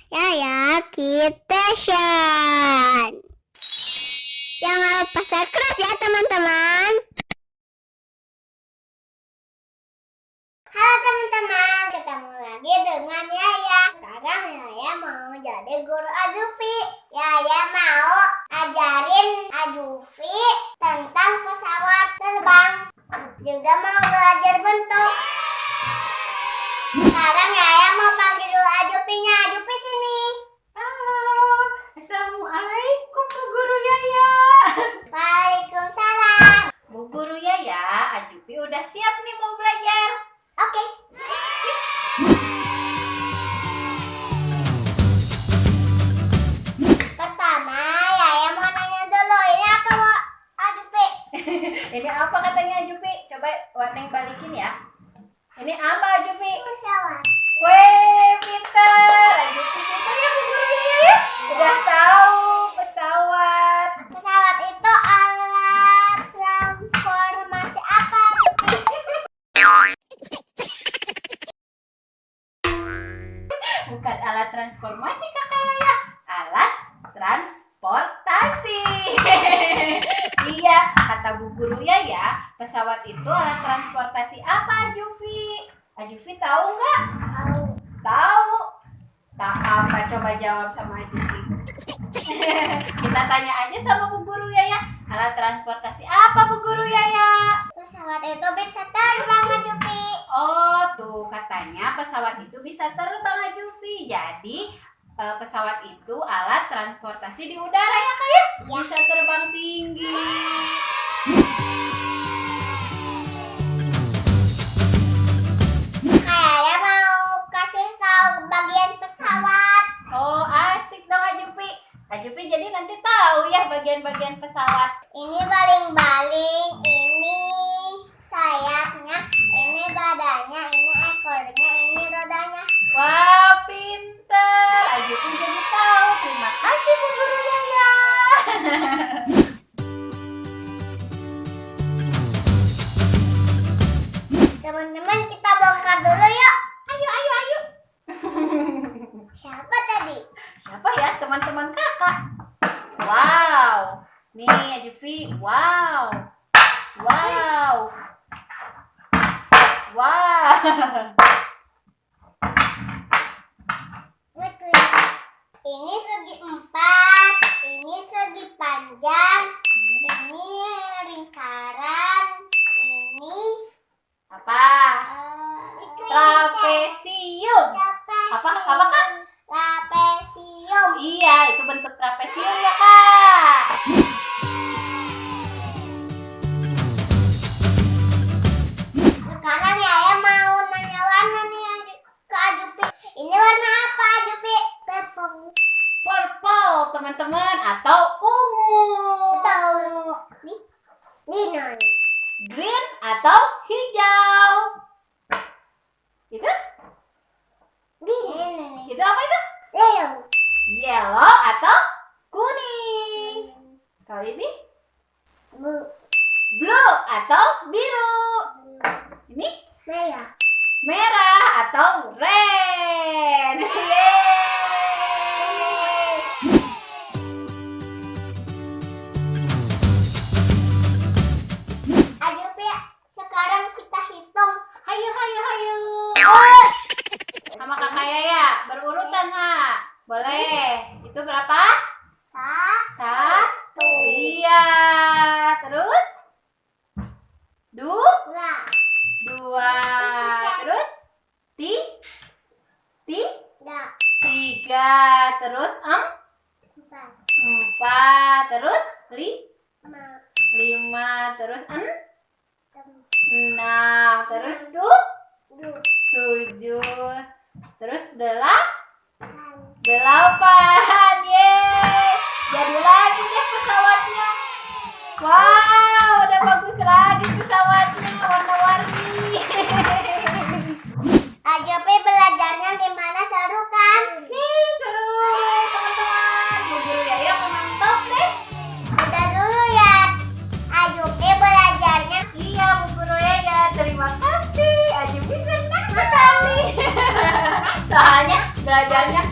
Yaya Kitchen. Jangan lupa subscribe ya teman-teman. Halo teman-teman, ketemu lagi dengan Yaya. Sekarang Yaya mau jadi guru Azufi. Yaya mau ajarin Azufi tentang pesawat terbang. Juga mau belajar bentuk. Sekarang Yaya mau panggil dulu Azufinya. Azufi sini. Halo, Assalamualaikum Bu Guru Yaya. Waalaikumsalam. Bu Guru Yaya, Azufi udah siap nih mau belajar. Oke. Pertama, Yaya mau nanya dulu, ini apa Azufi? Ini apa katanya Azufi? Coba Warneng balikin ya. Ini apa Azufi? Pesawat. Weh, pintar. Azufi pintar ya Bu Guru Yaya ya. Udah tahu pesawat. Pesawat itu alat transportasi apa? Bukan alat transformasi Kakak Yaya. Alat transportasi. Iya, kata Bu Guru Yaya, pesawat itu alat transportasi apa Azufi? Azufi tahu nggak? Tahu. Tahu. Tak apa, coba jawab sama Azufi. Kita tanya aja sama Bu Guru Yaya. Alat transportasi apa Bu Guru Yaya? Pesawat itu bisa terbang, Azufi. Oh, tuh katanya pesawat itu bisa terbang Azufi. Jadi pesawat itu alat transportasi di udara ya Kak ya? Bisa terbang tinggi. Kayaknya mau kasih tahu bagian pesawat. Oh, asik dong Azufi. Azufi jadi nanti tahu ya bagian-bagian pesawat. Ini baling-baling, ini sayapnya, ini badannya, ini ekornya, ini rodanya. Wah, pinter. Azufi jadi tahu. Terima kasih Bu Guru Yaya. Teman-teman, kita bongkar dulu yuk. Ayo, ayo, ayo. Siapa tadi? Siapa ya teman-teman kakak? Wow. Nih Azufi. Wow. Wow. Wow. Ini segi 4, ini segi panjang, ini lingkaran, ini Apa? trapesium. Trapesium. Apa Kak? Trapesium. Iya, itu bentuk trapesium ya Kak. Sekarang Yaya mau nanya warna nih ke Azufi. Ini warna apa Azufi? Purple. Purple teman-teman atau ungu. Betul. Nih, non. Green atau hijau. Itu? Ini. Itu apa itu? Yellow. Yellow atau kuning. Kalau ini Blue. blue atau biru. Ini Merah. merah atau red. Yeay. Azufi, sekarang kita hitung. Hayu hayu hayu. Sama Kakak Yaya berurutan Kak. Boleh. Itu berapa? Satu. Iya. Terus? Dua. Dua. Terus? Tiga. Terus? Empat. Empat. Terus? Lima. Lima. Terus? Enam. Enam. Terus? Tujuh. Terus? Delapan. Yeay. Jadi lagi deh pesawatnya. Wow, udah bagus lagi pesawatnya, warna-warni. Azufi belajarnya gimana, seru kan? Nih, seru teman-teman. Bu Guru Yaya mantap deh. Udah dulu ya. Azufi belajarnya. Iya, Bu Guru Yaya, terima kasih. Azufi senang sekali. Soalnya belajarnya